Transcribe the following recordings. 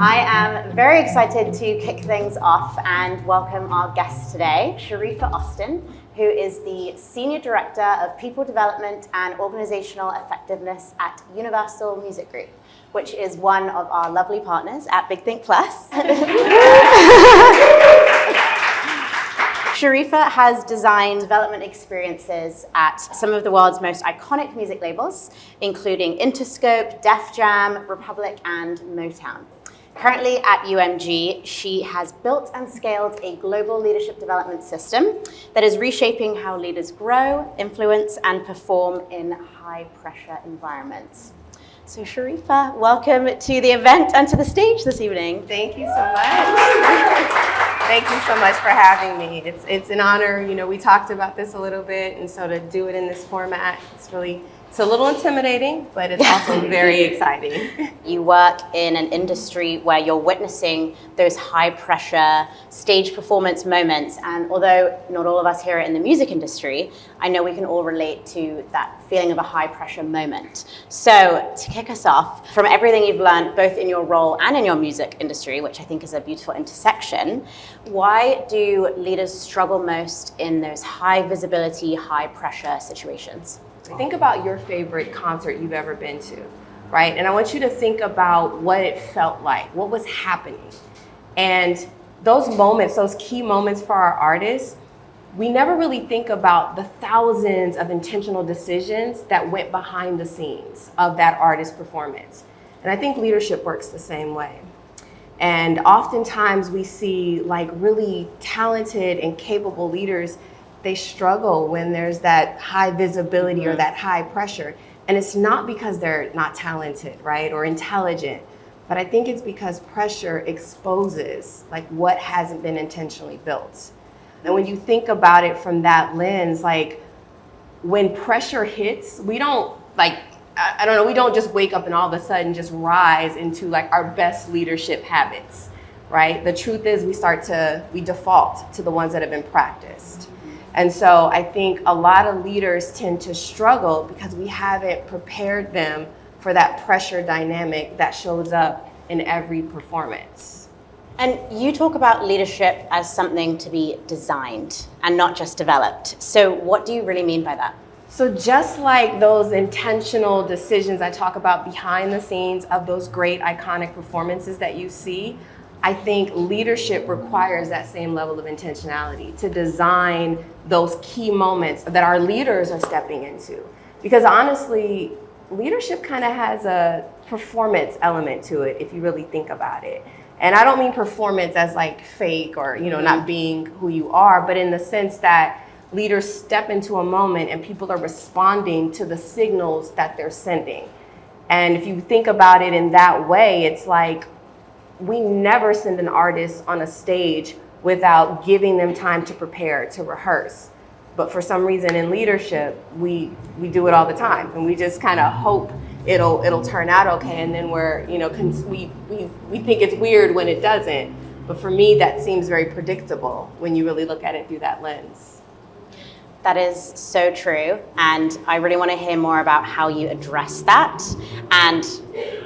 I am very excited to kick things off and welcome our guest today, Sharifa Austin, who is the Senior Director of People Development and Organizational Effectiveness at Universal Music Group, which is one of our lovely partners at Big Think Plus. Sharifa has designed development experiences at some of the world's most iconic music labels, including Interscope, Def Jam, Republic, and Motown. Currently at UMG, she has built and scaled a global leadership development system that is reshaping how leaders grow, influence, and perform in high-pressure environments. So Sharifa, welcome to the event and to the stage this evening. Thank you so much. Thank you so much for having me. It's an honor. You know, we talked about this a little bit, and so to do it in this format, it's a little intimidating, but it's also very exciting. You work in an industry where you're witnessing those high pressure stage performance moments. And although not all of us here are in the music industry, I know we can all relate to that feeling of a high pressure moment. So to kick us off, from everything you've learned, both in your role and in your music industry, which I think is a beautiful intersection, why do leaders struggle most in those high visibility, high pressure situations? Think about your favorite concert you've ever been to, right? And I want you to think about what it felt like, what was happening. And those moments, those key moments for our artists, we never really think about the thousands of intentional decisions that went behind the scenes of that artist's performance. And I think leadership works the same way. And oftentimes we see like really talented and capable leaders, they struggle when there's that high visibility or that high pressure. And it's not because they're not talented, right, or intelligent, but I think it's because pressure exposes like what hasn't been intentionally built. And when you think about it from that lens, like when pressure hits, we don't we don't just wake up and all of a sudden just rise into like our best leadership habits, right? The truth is we default to the ones that have been practiced. And so I think a lot of leaders tend to struggle because we haven't prepared them for that pressure dynamic that shows up in every performance. And you talk about leadership as something to be designed and not just developed. So what do you really mean by that? So just like those intentional decisions I talk about behind the scenes of those great iconic performances that you see, I think leadership requires that same level of intentionality to design those key moments that our leaders are stepping into. Because honestly, leadership kind of has a performance element to it if you really think about it. And I don't mean performance as like fake or, not being who you are, but in the sense that leaders step into a moment and people are responding to the signals that they're sending. And if you think about it in that way, it's like, we never send an artist on a stage without giving them time to prepare, to rehearse. But for some reason in leadership, we do it all the time, and we just kind of hope it'll turn out okay. And then we think it's weird when it doesn't. But for me, that seems very predictable when you really look at it through that lens. That is so true, and I really want to hear more about how you address that, and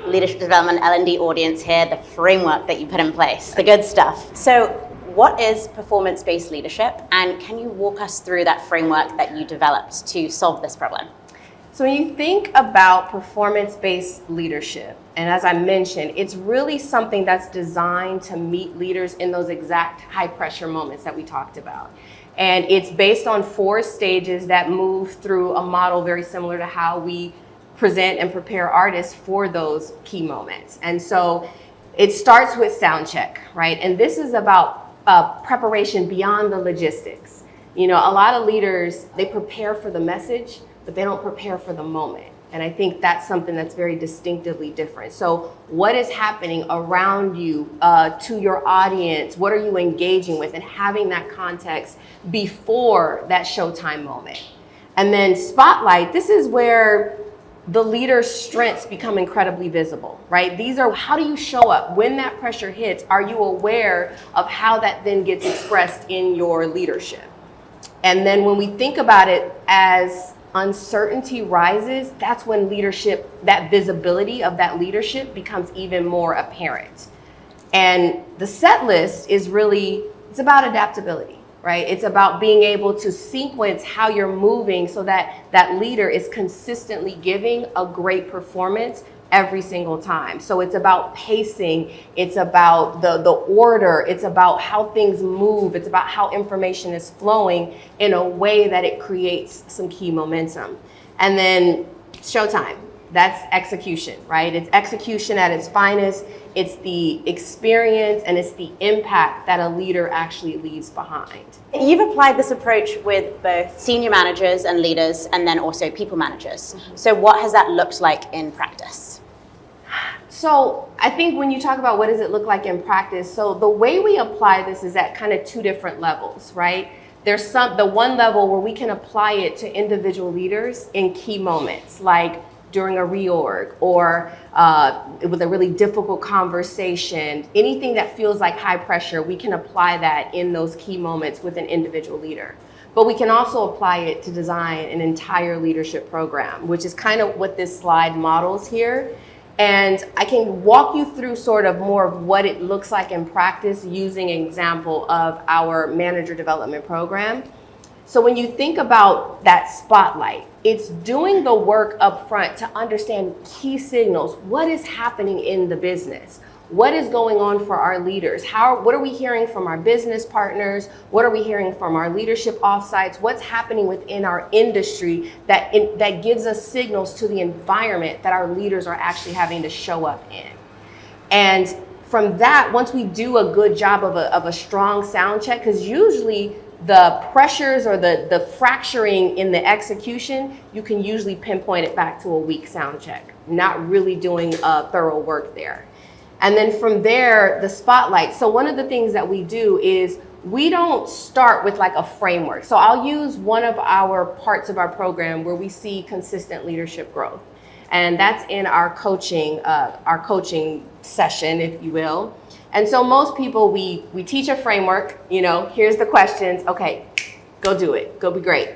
leadership development L&D audience here, the framework that you put in place, the good stuff. So what is performance-based leadership, and can you walk us through that framework that you developed to solve this problem? So when you think about performance-based leadership, and as I mentioned, it's really something that's designed to meet leaders in those exact high-pressure moments that we talked about. And it's based on 4 stages that move through a model very similar to how we present and prepare artists for those key moments. And so it starts with Soundcheck, right? And this is about preparation beyond the logistics. A lot of leaders, they prepare for the message, but they don't prepare for the moment. And I think that's something that's very distinctively different. So what is happening around you, to your audience? What are you engaging with? And having that context before that Showtime moment. And then Spotlight, this is where the leader's strengths become incredibly visible, right? These are, how do you show up? When that pressure hits, are you aware of how that then gets expressed in your leadership? And then when we think about it as uncertainty rises, that's when leadership, that visibility of that leadership becomes even more apparent. And the set list is really, it's about adaptability, right? It's about being able to sequence how you're moving so that that leader is consistently giving a great performance every single time. So it's about pacing, it's about the order, it's about how things move, it's about how information is flowing in a way that it creates some key momentum. And then Showtime, that's execution, right? It's execution at its finest. It's the experience and it's the impact that a leader actually leaves behind. You've applied this approach with both senior managers and leaders and then also people managers. So what has that looked like in practice? So I think when you talk about what does it look like in practice, so the way we apply this is at kind of two different levels, right? There's the one level where we can apply it to individual leaders in key moments, like during a reorg or with a really difficult conversation, anything that feels like high pressure, we can apply that in those key moments with an individual leader. But we can also apply it to design an entire leadership program, which is kind of what this slide models here. And I can walk you through sort of more of what it looks like in practice using an example of our manager development program. So when you think about that spotlight, it's doing the work up front to understand key signals. What is happening in the business? What is going on for our leaders? What are we hearing from our business partners? What are we hearing from our leadership offsites? What's happening within our industry that gives us signals to the environment that our leaders are actually having to show up in? And from that, once we do a good job of a strong sound check, because usually the pressures or the fracturing in the execution, you can usually pinpoint it back to a weak sound check, not really doing thorough work there. And then from there, the spotlight. So one of the things that we do is we don't start with like a framework. So I'll use one of our parts of our program where we see consistent leadership growth. And that's in our coaching session, if you will. And so most people, we teach a framework, here's the questions. Okay, go do it, go be great.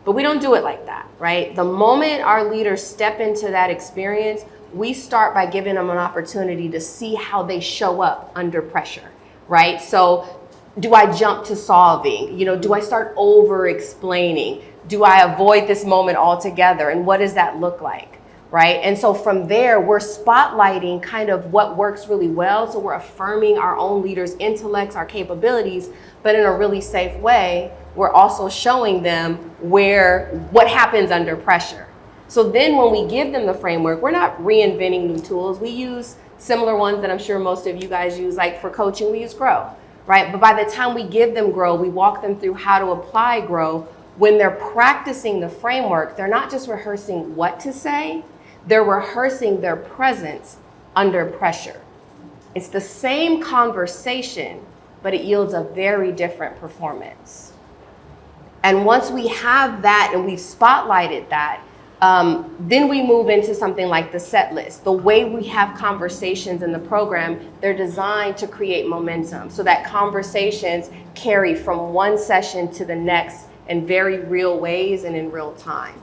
But we don't do it like that, right? The moment our leaders step into that experience, we start by giving them an opportunity to see how they show up under pressure, right? So do I jump to solving? Do I start over explaining? Do I avoid this moment altogether? And what does that look like, right? And so from there, we're spotlighting kind of what works really well. So we're affirming our own leaders' intellects, our capabilities, but in a really safe way, we're also showing them what happens under pressure. So then when we give them the framework, we're not reinventing new tools. We use similar ones that I'm sure most of you guys use, like for coaching, we use GROW, right? But by the time we give them GROW, we walk them through how to apply GROW. When they're practicing the framework, they're not just rehearsing what to say, they're rehearsing their presence under pressure. It's the same conversation, but it yields a very different performance. And once we have that and we've spotlighted that, then we move into something like the set list. The way we have conversations in the program, they're designed to create momentum so that conversations carry from one session to the next in very real ways and in real time.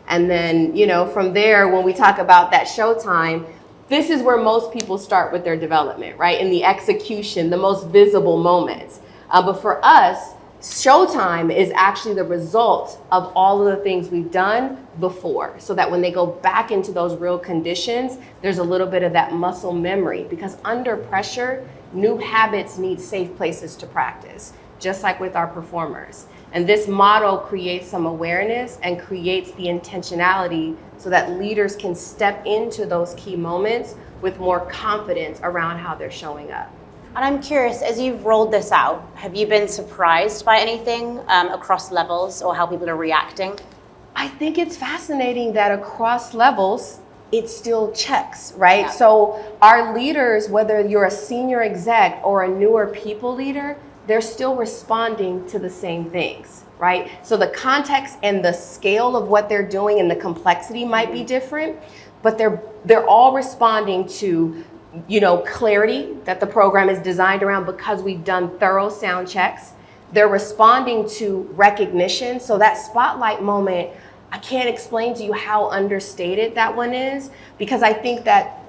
And then, from there, when we talk about that Showtime, this is where most people start with their development, right? In the execution, the most visible moments. But for us, Showtime is actually the result of all of the things we've done before, so that when they go back into those real conditions, there's a little bit of that muscle memory, because under pressure, new habits need safe places to practice, just like with our performers. And this model creates some awareness and creates the intentionality so that leaders can step into those key moments with more confidence around how they're showing up. And I'm curious, as you've rolled this out, have you been surprised by anything across levels or how people are reacting? I think it's fascinating that across levels, it still checks, right? Yeah. So our leaders, whether you're a senior exec or a newer people leader, they're still responding to the same things, right? So the context and the scale of what they're doing and the complexity might be different, but they're all responding to clarity that the program is designed around because we've done thorough sound checks. They're responding to recognition. So that spotlight moment, I can't explain to you how understated that one is, because I think that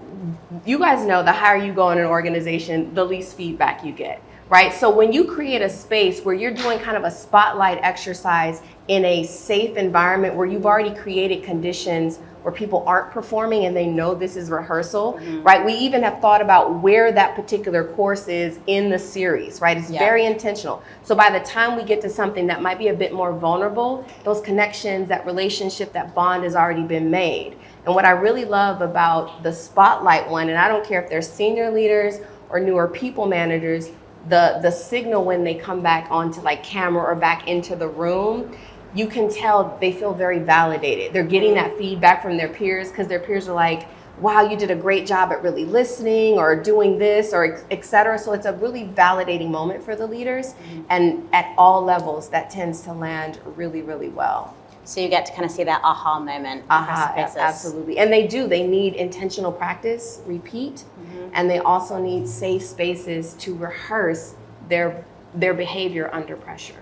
you guys know the higher you go in an organization, the least feedback you get, right? So when you create a space where you're doing kind of a spotlight exercise in a safe environment where you've already created conditions where people aren't performing and they know this is rehearsal, right? We even have thought about where that particular course is in the series, right? It's very intentional. So by the time we get to something that might be a bit more vulnerable, those connections, that relationship, that bond has already been made. And what I really love about the spotlight one, and I don't care if they're senior leaders or newer people managers, the signal when they come back onto like camera or back into the room, you can tell they feel very validated. They're getting that feedback from their peers, because their peers are like, wow, you did a great job at really listening or doing this or et cetera. So it's a really validating moment for the leaders. And at all levels, that tends to land really, really well. So you get to kind of see that aha moment. Absolutely. And they need intentional practice, repeat, and they also need safe spaces to rehearse their behavior under pressure.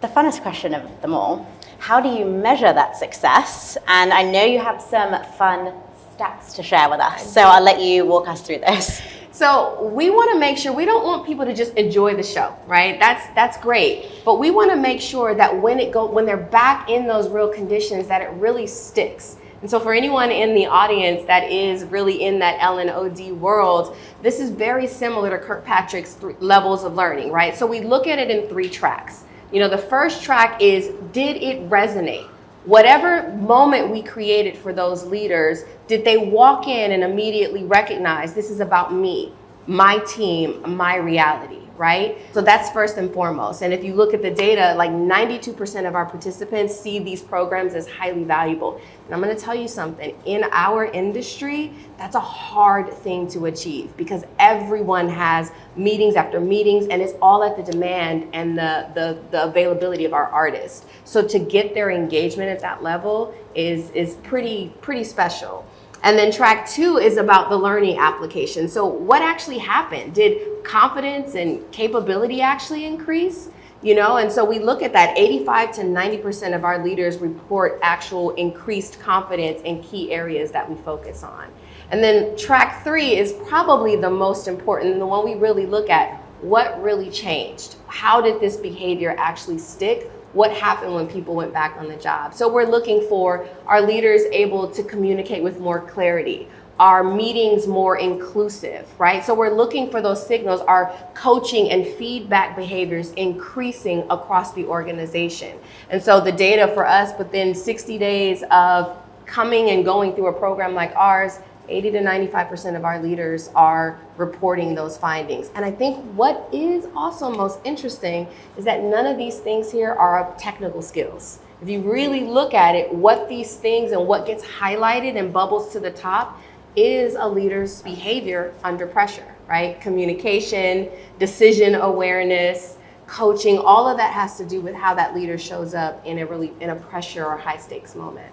The funnest question of them all, how do you measure that success? And I know you have some fun stats to share with us, so I'll let you walk us through this. So we want to make sure, we don't want people to just enjoy the show, right? That's great. But we want to make sure that when they're back in those real conditions, that it really sticks. And so for anyone in the audience that is really in that L&OD world, this is very similar to Kirkpatrick's levels of learning, right? So we look at it in 3 tracks. You know, the first track is, did it resonate? Whatever moment we created for those leaders, did they walk in and immediately recognize this is about me, my team, my reality, right? So that's first and foremost. And if you look at the data, like 92% of our participants see these programs as highly valuable. And I'm going to tell you something, in our industry, that's a hard thing to achieve, because everyone has meetings after meetings, and it's all at the demand and the availability of our artists. So to get their engagement at that level is pretty special. And then track 2 is about the learning application. So what actually happened? Did confidence and capability actually increase? You know, and so we look at that. 85 to 90% of our leaders report actual increased confidence in key areas that we focus on. And then track 3 is probably the most important, the one we really look at. What really changed? How did this behavior actually stick? What happened when people went back on the job? So we're looking for, our leaders able to communicate with more clarity? Are meetings more inclusive, right? So we're looking for those signals. Are coaching and feedback behaviors increasing across the organization? And so the data for us, within 60 days of coming and going through a program like ours, 80 to 95% of our leaders are reporting those findings. And I think what is also most interesting is that none of these things here are technical skills. If you really look at it, what these things and what gets highlighted and bubbles to the top is a leader's behavior under pressure, right? Communication, decision awareness, coaching, all of that has to do with how that leader shows up in a pressure or high stakes moment.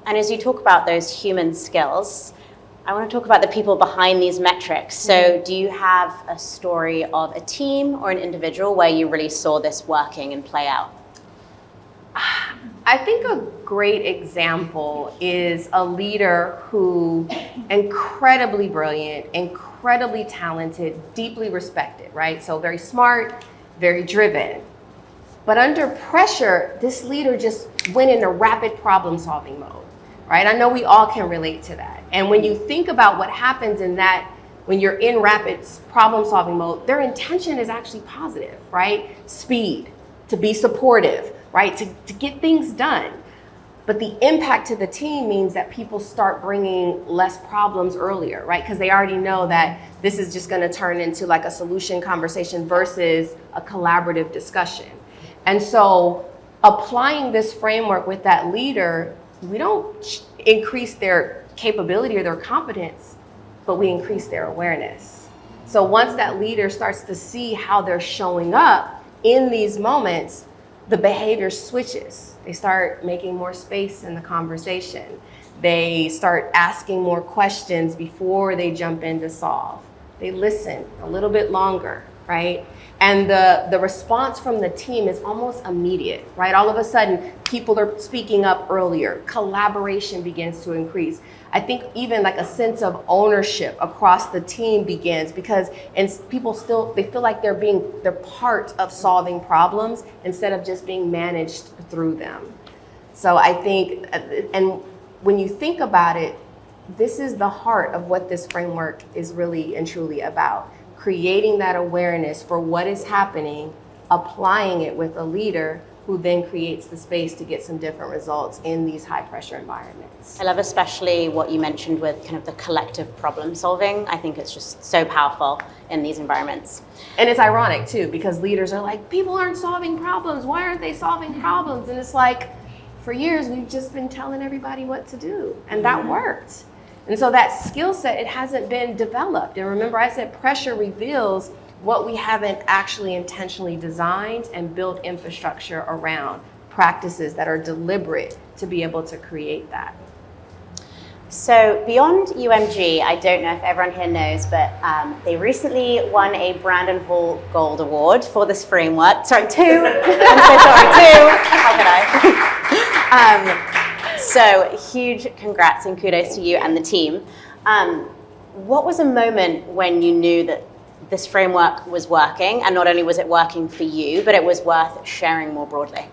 And as you talk about those human skills, I want to talk about the people behind these metrics. So do you have a story of a team or an individual where you really saw this working and play out? I think a great example is a leader who, incredibly brilliant, incredibly talented, deeply respected, right? So very smart, very driven. But under pressure, this leader just went into rapid problem solving mode, right? I know we all can relate to that. And when you think about what happens in that, when you're in rapid problem solving mode, their intention is actually positive, right? Speed, to be supportive, right? To get things done. But the impact to the team means that people start bringing less problems earlier, right? Because they already know that this is just going to turn into like a solution conversation versus a collaborative discussion. And so applying this framework with that leader, we don't increase their capability or their competence, but we increase their awareness. So once that leader starts to see how they're showing up in these moments, the behavior switches. They start making more space in the conversation. They start asking more questions before they jump in to solve. They listen a little bit longer, right? And the response from the team is almost immediate, right? All of a sudden, people are speaking up earlier. Collaboration begins to increase. I think even like a sense of ownership across the team begins because and people still, they feel like they're part of solving problems instead of just being managed through them. So I think, and when you think about it, this is the heart of what this framework is really and truly about. Creating that awareness for what is happening, applying it with a leader who then creates the space to get some different results in these high pressure environments. I love especially what you mentioned with kind of the collective problem solving. I think it's just so powerful in these environments. And it's ironic too, because leaders are like, people aren't solving problems. Why aren't they solving problems? And it's like, for years, we've just been telling everybody what to do, and that worked. And so that skill set, it hasn't been developed. And remember, I said pressure reveals what we haven't actually intentionally designed and built infrastructure around, practices that are deliberate to be able to create that. So beyond UMG, I don't know if everyone here knows, but they recently won a Brandon Hall Gold Award for this framework. Sorry, 2. I'm so sorry, 2. How could I? So huge congrats and kudos to you and the team. What was a moment when you knew that this framework was working, and not only was it working for you, but it was worth sharing more broadly?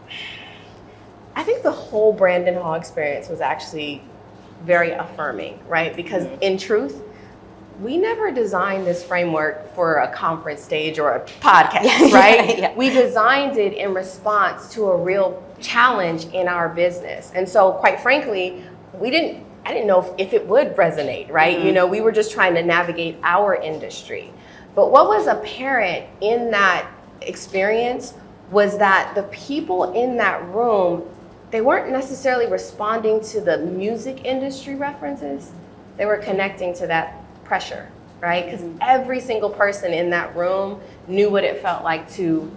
I think the whole Brandon Hall experience was actually very affirming, right? Because in truth, we never designed this framework for a conference stage or a podcast, right? Yeah. We designed it in response to a real challenge in our business. And so quite frankly, I didn't know if it would resonate, right? You know, we were just trying to navigate our industry. But what was apparent in that experience was that the people in that room, they weren't necessarily responding to the music industry references. They were connecting to that pressure, right? Because every single person in that room knew what it felt like to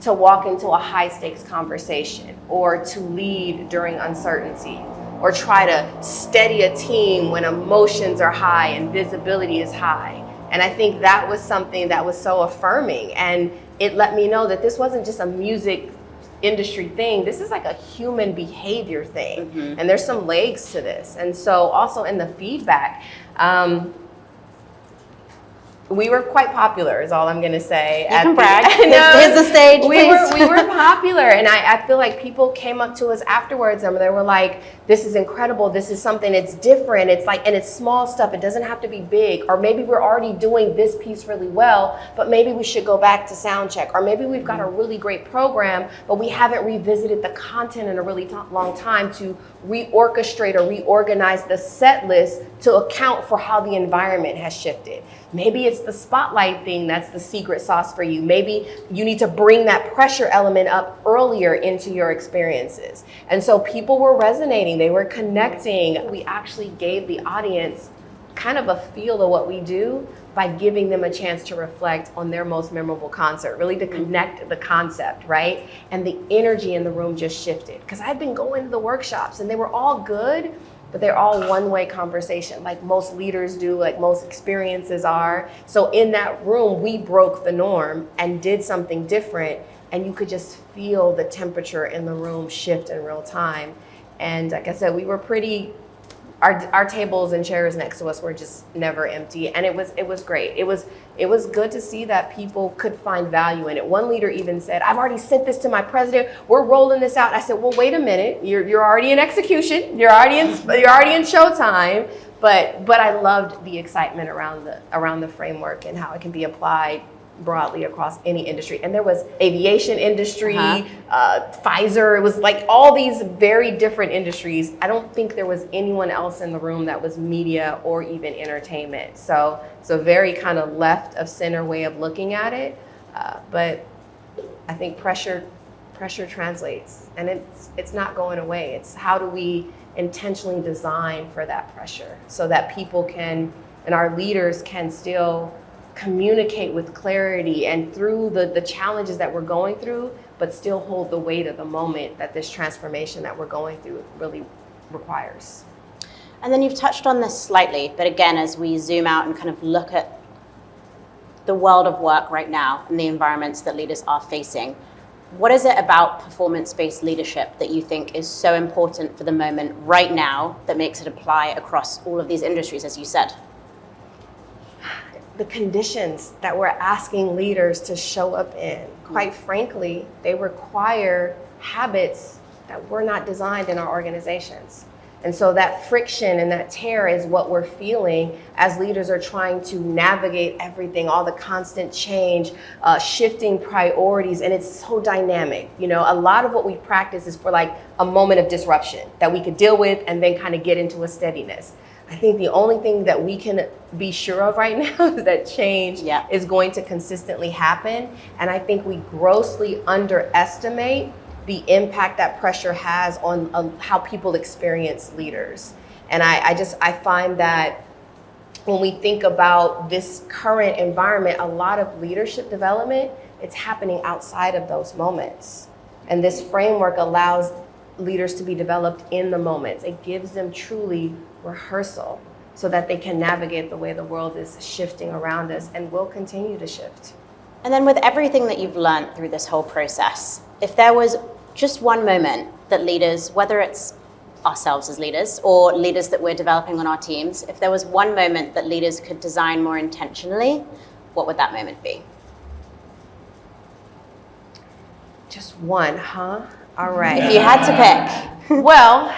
walk into a high stakes conversation, or to lead during uncertainty, or try to steady a team when emotions are high and visibility is high. And I think that was something that was so affirming, and it let me know that this wasn't just a music industry thing. This is like a human behavior thing, and there's some legs to this. And so also in the feedback, we were quite popular, is all I'm going to say. You can brag. Here's the stage, please. We were popular, and I feel like people came up to us afterwards and they were like, this is incredible, this is something, it's different, it's like, and it's small stuff, it doesn't have to be big, or maybe we're already doing this piece really well, but maybe we should go back to Soundcheck, or maybe we've got a really great program, but we haven't revisited the content in a really long time to reorchestrate or reorganize the set list to account for how the environment has shifted. Maybe it's the spotlight thing that's the secret sauce for you. Maybe you need to bring that pressure element up earlier into your experiences. And so people were resonating, they were connecting. We actually gave the audience kind of a feel of what we do by giving them a chance to reflect on their most memorable concert, really to connect the concept, right? And the energy in the room just shifted. Because I'd been going to the workshops and they were all good, but they're all one-way conversation, like most leaders do, like most experiences are. So in that room, we broke the norm and did something different, and you could just feel the temperature in the room shift in real time. And like I said, we were our tables and chairs next to us were just never empty, and it was great. It was good to see that people could find value in it. One leader even said, "I've already sent this to my president. We're rolling this out." I said, "Well, wait a minute. You're already in execution. You're already in Showtime." But I loved the excitement around the framework and how it can be applied broadly across any industry. And there was aviation industry, Pfizer, it was like all these very different industries. I don't think there was anyone else in the room that was media or even entertainment. So very kind of left of center way of looking at it. But I think pressure translates, and it's not going away. It's how do we intentionally design for that pressure so that people can, and our leaders can still communicate with clarity and through the challenges that we're going through, but still hold the weight of the moment that this transformation that we're going through really requires. And then you've touched on this slightly, but again, as we zoom out and kind of look at the world of work right now and the environments that leaders are facing, what is it about performance-based leadership that you think is so important for the moment right now that makes it apply across all of these industries, as you said? The conditions that we're asking leaders to show up in, quite frankly, they require habits that were not designed in our organizations. And so that friction and that tear is what we're feeling as leaders are trying to navigate everything, all the constant change, shifting priorities, and it's so dynamic. You know, a lot of what we practice is for like a moment of disruption that we could deal with and then kind of get into a steadiness. I think the only thing that we can be sure of right now is that change is going to consistently happen. And I think we grossly underestimate the impact that pressure has on how people experience leaders. And I find that when we think about this current environment, a lot of leadership development, it's happening outside of those moments. And this framework allows leaders to be developed in the moments. It gives them truly rehearsal so that they can navigate the way the world is shifting around us and will continue to shift. And then with everything that you've learned through this whole process, if there was just one moment that leaders, whether it's ourselves as leaders or leaders that we're developing on our teams, if there was one moment that leaders could design more intentionally, what would that moment be? Just one, huh? All right. If you had to pick. Well,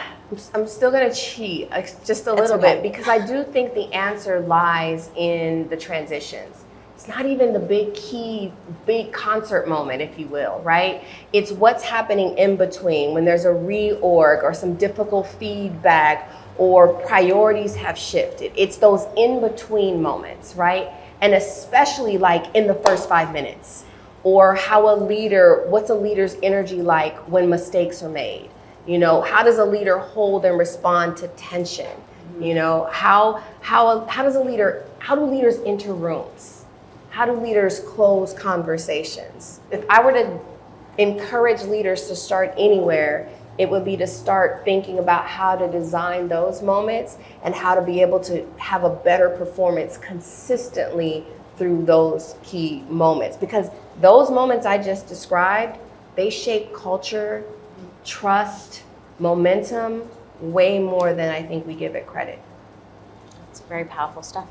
I'm still going to cheat just a little okay. bit because I do think the answer lies in the transitions. It's not even the big concert moment, if you will, right? It's what's happening in between when there's a reorg or some difficult feedback or priorities have shifted. It's those in-between moments, right? And especially like in the first 5 minutes, or what's a leader's energy like when mistakes are made? You know, how does a leader hold and respond to tension? You know, how do leaders enter rooms? How do leaders close conversations? If I were to encourage leaders to start anywhere, it would be to start thinking about how to design those moments and how to be able to have a better performance consistently through those key moments. Because those moments I just described, they shape culture, trust, momentum, way more than I think we give it credit. It's very powerful stuff.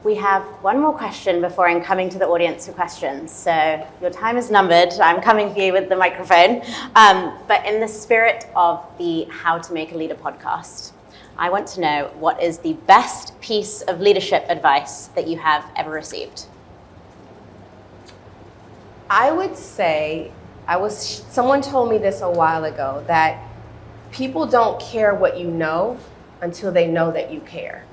We have one more question before I'm coming to the audience for questions. So your time is numbered. I'm coming for you with the microphone. But in the spirit of the How to Make a Leader podcast, I want to know what is the best piece of leadership advice that you have ever received? I would say, someone told me this a while ago, that people don't care what you know until they know that you care.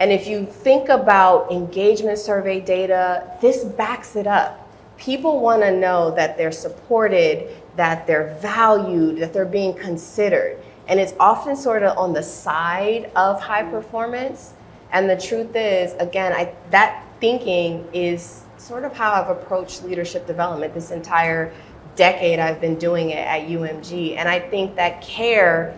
And if you think about engagement survey data, this backs it up. People want to know that they're supported, that they're valued, that they're being considered. And it's often sort of on the side of high performance. And the truth is, again, that thinking is sort of how I've approached leadership development this entire decade I've been doing it at UMG. And I think that care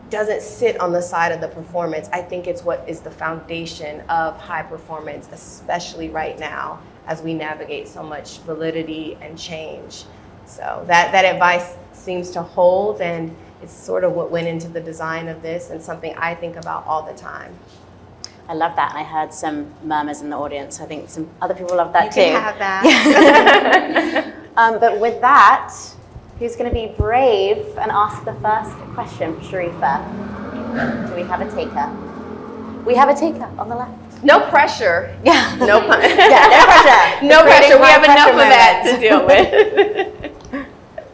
doesn't sit on the side of the performance. I think it's what is the foundation of high performance, especially right now as we navigate so much validity and change. So that advice seems to hold, and it's sort of what went into the design of this and something I think about all the time. I love that, and I heard some murmurs in the audience. I think some other people love that too. You can have that. But with that, who's going to be brave and ask the first question, Sharifa? Do we have a taker? We have a taker on the left. No pressure. Yeah. No no pressure. No pressure. We have enough of that to deal with.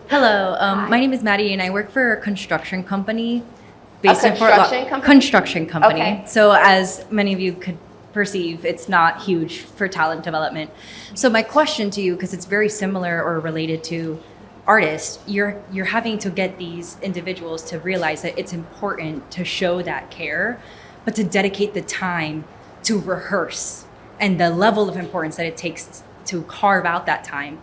Hello, my name is Maddie, and I work for a construction company based in Construction company. Okay. So as many of you could perceive, it's not huge for talent development. So my question to you, because it's very similar or related to artists, you're having to get these individuals to realize that it's important to show that care, but to dedicate the time to rehearse and the level of importance that it takes to carve out that time.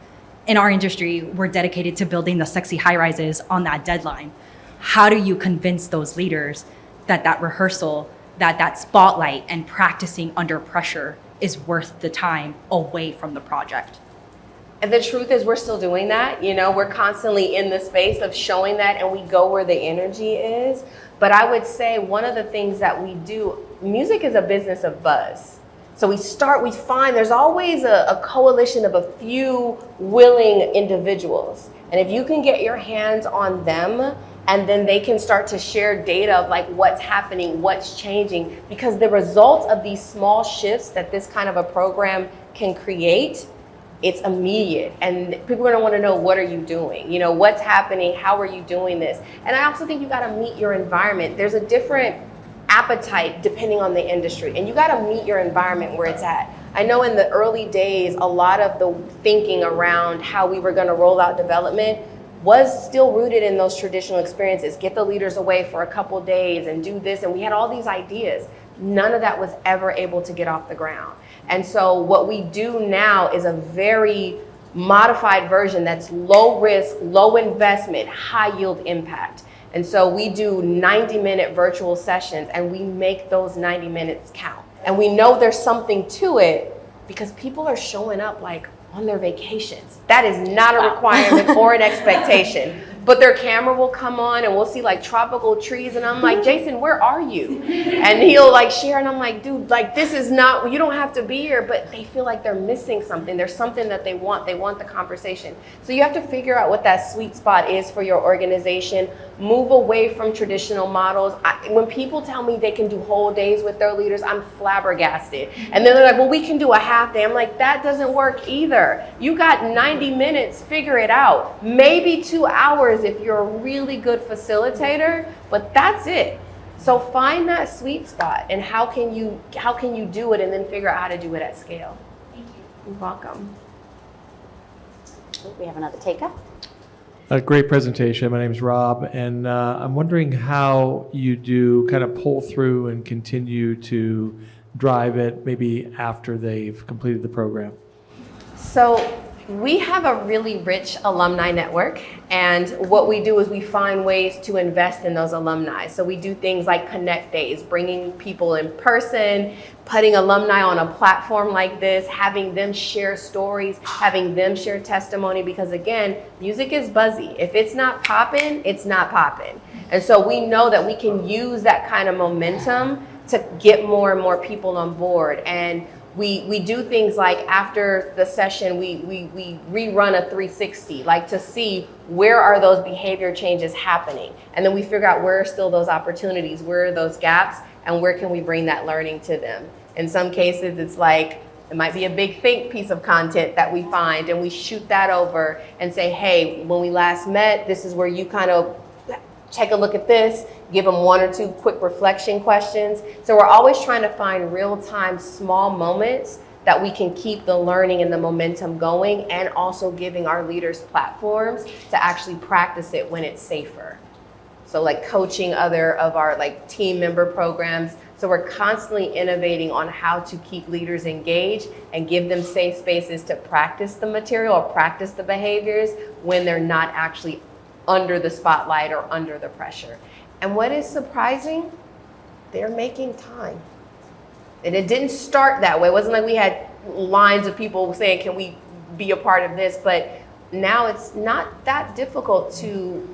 In our industry, we're dedicated to building the sexy high-rises on that deadline. How do you convince those leaders that rehearsal, that spotlight and practicing under pressure is worth the time away from the project? And the truth is we're still doing that. You know, we're constantly in the space of showing that, and we go where the energy is. But I would say one of the things that we do, music is a business of buzz. So we find there's always a coalition of a few willing individuals. And if you can get your hands on them, and then they can start to share data of like what's happening, what's changing, because the results of these small shifts that this kind of a program can create, it's immediate. And people are gonna wanna know, what are you doing? You know, what's happening? How are you doing this? And I also think you gotta meet your environment. There's a different appetite depending on the industry, and you gotta meet your environment where it's at. I know in the early days, a lot of the thinking around how we were gonna roll out development was still rooted in those traditional experiences. Get the leaders away for a couple days and do this, and we had all these ideas. None of that was ever able to get off the ground. And so what we do now is a very modified version that's low risk, low investment, high yield impact. And so we do 90-minute virtual sessions, and we make those 90 minutes count. And we know there's something to it because people are showing up like on their vacations. That is not a requirement or an expectation. But their camera will come on and we'll see like tropical trees, and I'm like, Jason, where are you? And he'll like share, and I'm like, dude, like this is not, you don't have to be here, but they feel like they're missing something. There's something that they want the conversation. So you have to figure out what that sweet spot is for your organization. Move away from traditional models. When people tell me they can do whole days with their leaders, I'm flabbergasted. And then they're like, well, we can do a half day. I'm like, that doesn't work either. You got 90 minutes, figure it out. Maybe 2 hours if you're a really good facilitator, but that's it. So find that sweet spot, and how can you do it, and then figure out how to do it at scale. Thank you. You're welcome. We have another taker. A great presentation. My name is Rob, and I'm wondering how you do kind of pull through and continue to drive it maybe after they've completed the program. So we have a really rich alumni network, and what we do is we find ways to invest in those alumni. So we do things like connect days, bringing people in person, putting alumni on a platform like this, having them share stories, having them share testimony, because again, music is buzzy. If it's not popping, it's not popping. And so we know that we can use that kind of momentum to get more and more people on board. And we do things like after the session, we rerun a 360, like to see where are those behavior changes happening. And then we figure out where are still those opportunities, where are those gaps, and where can we bring that learning to them. In some cases, it's like, it might be a big think piece of content that we find, and we shoot that over and say, hey, when we last met, this is where you kind of take a look at this, give them 1 or 2 quick reflection questions. So we're always trying to find real-time small moments that we can keep the learning and the momentum going, and also giving our leaders platforms to actually practice it when it's safer. So like coaching other of our like team member programs. So we're constantly innovating on how to keep leaders engaged and give them safe spaces to practice the material or practice the behaviors when they're not actually under the spotlight or under the pressure. And what is surprising, they're making time. And it didn't start that way. It wasn't like we had lines of people saying, can we be a part of this? But now it's not that difficult to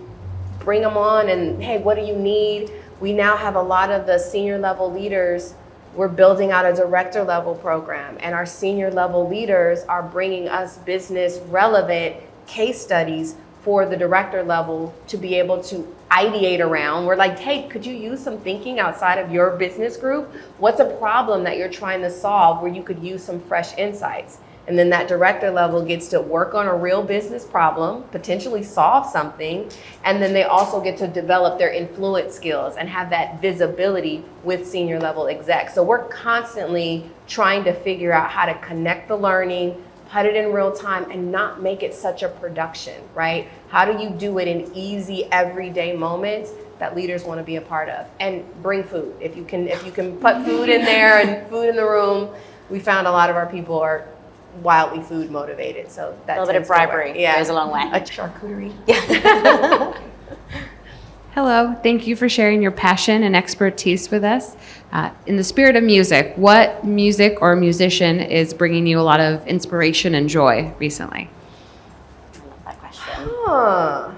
bring them on and, hey, what do you need? We now have a lot of the senior level leaders. We're building out a director level program, and our senior level leaders are bringing us business relevant case studies for the director level to be able to ideate around. We're like, hey, could you use some thinking outside of your business group? What's a problem that you're trying to solve where you could use some fresh insights? And then that director level gets to work on a real business problem, potentially solve something, and then they also get to develop their influence skills and have that visibility with senior level execs. So we're constantly trying to figure out how to connect the learning, put it in real time, and not make it such a production, right? How do you do it in easy everyday moments that leaders want to be a part of? And bring food. If you can put food in there and food in the room. We found a lot of our people are wildly food motivated, so that a little bit of bribery goes a long way. A charcuterie. Yeah. Hello, thank you for sharing your passion and expertise with us. In the spirit of music, what music or musician is bringing you a lot of inspiration and joy recently? I love that question. Huh.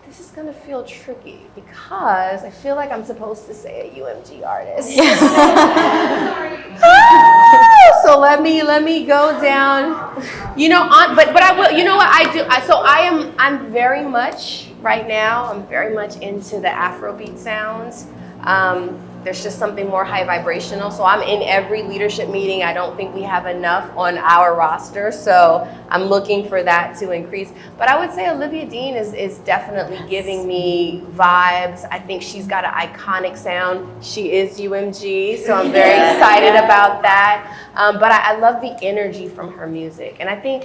This is gonna feel tricky because I feel like I'm supposed to say a UMG artist. So let me go down. But I will. You know what I do? I'm very much right now. I'm very much into the Afrobeat sounds. There's just something more high vibrational. So I'm in every leadership meeting. I don't think we have enough on our roster. So I'm looking for that to increase. But I would say Olivia Dean is definitely giving me vibes. I think she's got an iconic sound. She is UMG, so I'm very excited about that. But I love the energy from her music. And I think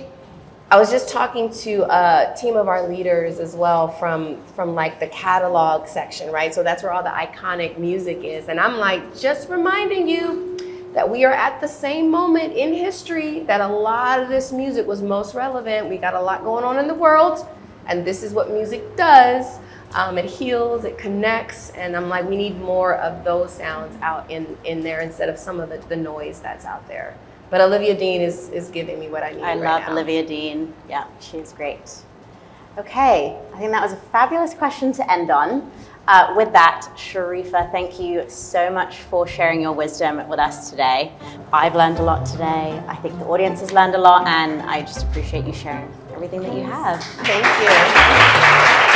I was just talking to a team of our leaders as well from like the catalog section, right? So that's where all the iconic music is. And I'm like, just reminding you that we are at the same moment in history that a lot of this music was most relevant. We got a lot going on in the world, and this is what music does. It heals, it connects, and I'm like, we need more of those sounds out in there instead of some of the noise that's out there. But Olivia Dean is giving me what I need I right love now. Olivia Dean. Yeah, she's great. Okay, I think that was a fabulous question to end on. With that, Sharifa, thank you so much for sharing your wisdom with us today. I've learned a lot today. I think the audience has learned a lot, and I just appreciate you sharing everything that you have. Thank you.